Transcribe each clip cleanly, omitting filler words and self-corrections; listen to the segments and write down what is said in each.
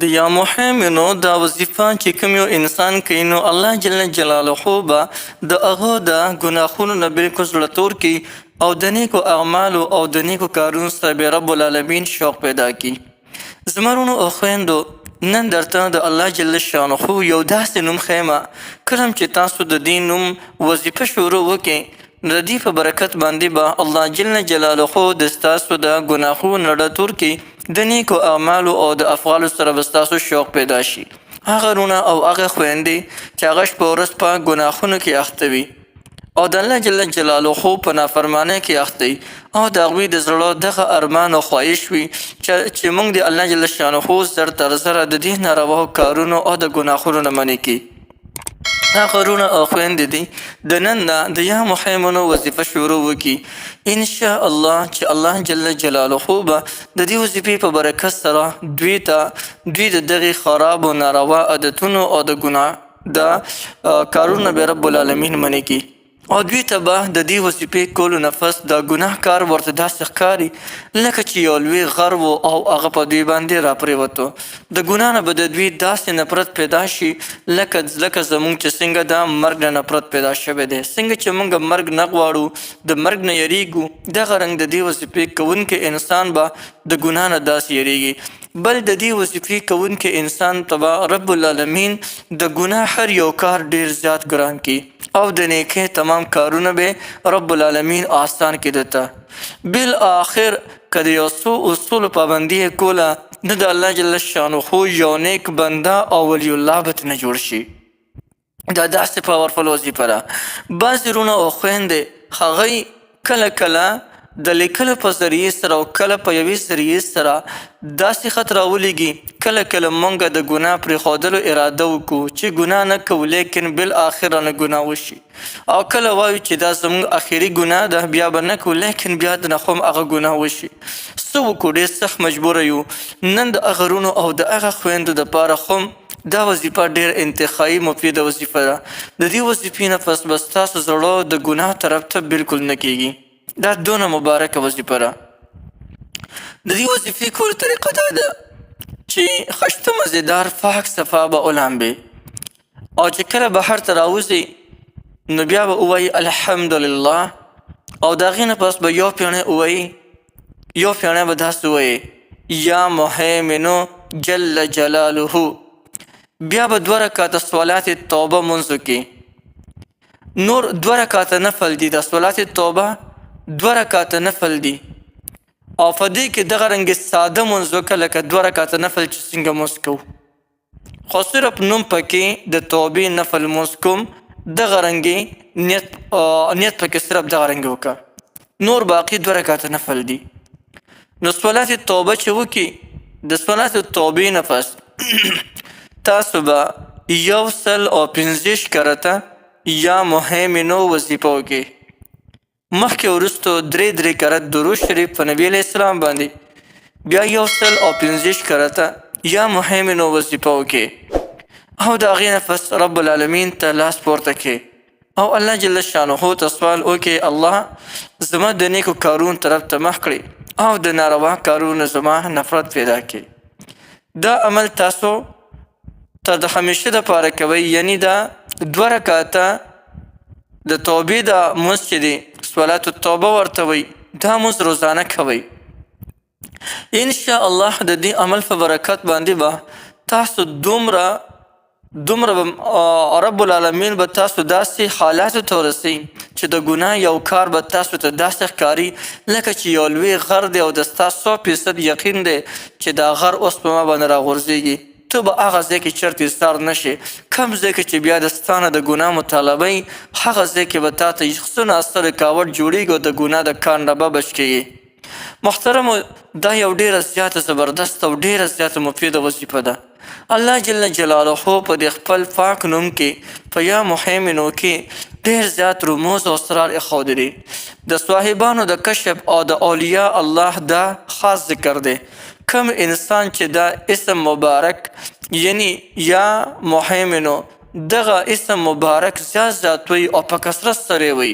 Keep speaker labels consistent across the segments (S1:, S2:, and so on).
S1: د یا محیمنو دا وظیفه چې کوم یو انسان کوي نو الله جل جلاله به د هغه د ګناهونو نه بالکل زړه تور کړي او د نیکو اعمالو او د نیکو کارونو سره به رب العالمین شوق پیدا کړي. زمرونو او خویندو نن درته د الله جل شانه یو داسې نوم خیمه کلم چې تاسو د دین نوم وظیفه شروع وکړئ نو د دې په برکت باندې به الله جل جلاله د ستاسو د ګناهونو نه ډډه تور کړي د نیکو اعمالو او د افعالو سره به ستاسو شوق پیدا شي. هغه رونه او هغه خویندې چې هغه شپه ورځ په ګناهونو کې اخته وي او د الله جل جلاله په نافرمانۍ کې اخته وي او د هغوی د زړه دغه ارمان او خواهش وي چې موږ د الله جل شانه زر تر زره د دې نارواو کارونو او د ګناهونو نه منع کړي. هغه رونه او خویندې دي د نن نه د یا محیمنو وظیفه شروع وکړي انشاء الله چې الله جل جلاله به د دې وظیفې په برکت سره دوی د دغې خراب او ناروا عادتونو او د ګناه د کارونو به رب العالمین منع کړي او دوی ته به د دې وظیفې کولو نفس د ګناه کار ورته داسې ښکاري لکه چې یو لوی غر و او هغه په دوی باندې راپرېوتو. د ګناه نه به د دوی داسې نفرت پیدا شي لکه زموږ چې څنګه د مرګ نه نفرت پیدا شوی دی. څنګه چې موږ مرګ نه غواړو د مرګ نه یریږو دغه رنګ د دې وظیفې کوونکی انسان به د ګناه نه داسې یریږي بل د دې وظیفې کوونکی انسان ته به رب العالمین د ګناه هر یو کار ډیر زیات ګران کړي او د نیکۍ تمام کارونه به رب العالمین آسان کړي دته. بالآخر که د یو څو اصولو پابندي کوله نو د الله جل شانه یو نیک بنده او ولی الله به نه جوړ شي. دا داسې پاورفل وظیفه ده. بعضې رونه او خویندې هغوی کله د لیکلو په ذریعې سره او کله په یوې ذریعې سره داسې خط راولېږي کله مونږ د ګناه پرېښودلو اراده وکړو چې ګناه نه کوو لیکن بالآخره نه ګناه وشي او کله وایو چې دا زموږ اخري ګناه ده بیا به نه کوو لیکن بیا د نه هم هغه ګناه وشي. څه وکړو ډېر سخت مجبوره یو. نن د هغه رونو او د هغه خویندو دپاره هم دا وظیفه ډېر انتخابي مفیده وظیفه ده. د دې وظیفې نه پس به ستاسو زړه د ګناه طرف ته بالکل نه کېږي. دا دونه مبارکه وظیفه ده. د دې وظیفې کولو طریقه دا ده چې خشته مزیدار پاک صفا به ولامبي او چې کله بهر ته راوځي نو بیا به ووایي الحمدلله او د هغې نه پس به یو پیاڼی به داسې ووایي یا محیمنو جل جلاله. بیا به 2 رکعاته صلات توبه منځ وکړي. نور 2 رکعاته نفل دي. د صلات توبه 2 رکعاته نفل دي او په دې کې دغه رنګ ساده منځ وکړه لکه 2 رکعاته نفل چې څنګه منځ کوو خو صرف نوم پکې د توبې نفل منځ کوم دغه رنګ نیت پکې صرف دغه رنګ وکړه نور باقي 2 رکعاته نفل دي. نو صلات توبه چې وکړي د صلات توبې نه پس تاسو به 115 کرته یا محیمنو وظیفه وکړي. مخکې وروستو 3 کرت درود شریف په نبی علیه السلام باندې بیا 115 کرته یا محیمنو وظیفه وکړي او د هغې نه پس رب العالمین ته لاس پورته کړي او الله جل شانه ته سوال وکړي الله زما د نیکو کارونو طرف ته مخ کړي او د ناروا کارونو زما نفرت پیدا کړي. دا عمل تاسو ته د همیشه دپاره کوئ یعنی دا 2 رکعاته د توبې د منځ چې دی صلات التوبه ورته وایي دا منځ روزانه کوئ. انشاء الله د دې عمل په برکت باندې به تاسو دومره رب العالمین به تاسو داسې حالاتو ته ورسوي چې د ګناه یو کار به تاسو ته داسې ښکاري لکه چې یو لوی غر دی او د ستا 100% یقین دی چې دا غر اوس په ما باندې راغورځېږي ته به هغه ځای کې چرته ایستار نشي. کم ځای کې چې بیا د ستانه د ګناه مطالبه وي هغه ځای کې به تا ته یخصونه استه رکاوټ جوړېږي او د ګناه د کار نه به بچ کېږي. محترمو دا یو ډېره زیاته زبردست او ډېره زیاته مفیده وظیفه ده. الله جل جلاله په د خپل پاک نوم کې په یا محیمنو کې ډېر زیات رموز او اسرار ایښودي دي. د صاحبانو د کشف او د اولیاء الله دا خاص ذکر دی. کم انسان چې دا اسم مبارک یعنی یا محیمنو دغه اسم مبارک زیات وي او په کثرت سره وي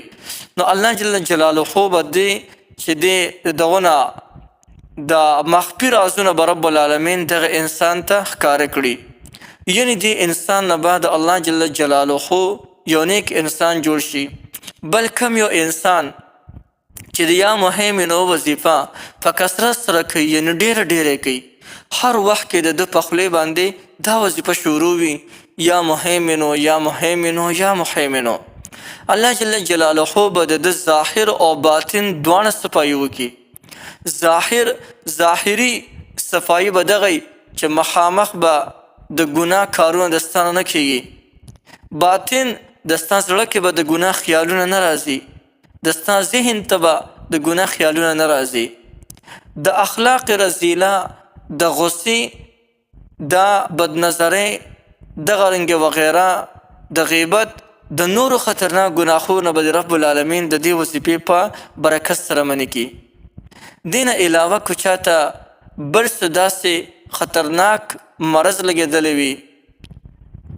S1: نو الله جل جلاله به دی چې دغه نه دا مخفي رازونه به رب العالمین دغه انسان ته ښکاره کړي. یعنې دې انسان نه بعد الله جل جلاله یو نیک انسان جوړ شي. بل کم یو انسان چې د یا مهیمنو وظیفه په کثرت سره کوي، یعنې ډېره کوي، هر وخت کې د ده په خولې باندې دا وظیفه شروع وي، یا مهیمنو یا مهیمنو یا مهیمنو. الله جل جلاله به د ده ظاهر او باطن دواړه صفایي وکړي. ظاهري صفایي به دغه چې مخامخ به د ګناه کارونه د ستا نه کېږي. باطن د ستا زړه کې به د ګناه خیالونه نه راځي، د ستا ذهن ته به د ګناه خیالونه نه راځي. د اخلاق رذیله، د غصې، د بدنظرۍ، دغه رنګې وغیره، د غیبت، د نورو خطرناک ګناهونو به د رب العالمین د دې وظیفې په برکت سره منې کړي. دې نه علاوه که چاته بل څه داسې خطرناک مرض لګېدلی وي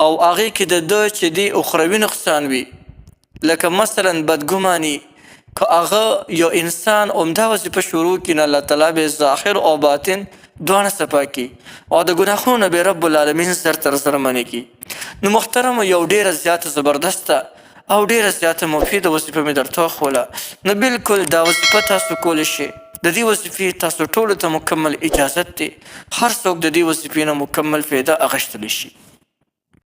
S1: او هغې کې د ده چې دی اخروي نقصان وي، لکه مثلا بدګماني، که هغه یو انسان عمده وظیفه شروع کړي نو الله تعالی به ظاهر او باطن دواړه صفا کړي او د ګناهونو به رب العالمین سر تر سره منې کړي. نو محترمو، یو ډېره زیاته زبردسته او ډېره زیاته مفیده وظیفه مې درته وښوله. نو بلکل دا وظیفه تاسو کولی شئ. د دې وظیفې تاسو ټولو ته مکمل اجازت دی، هر څوک د دې وظیفې نه مکمل فایده اخیستلی شي.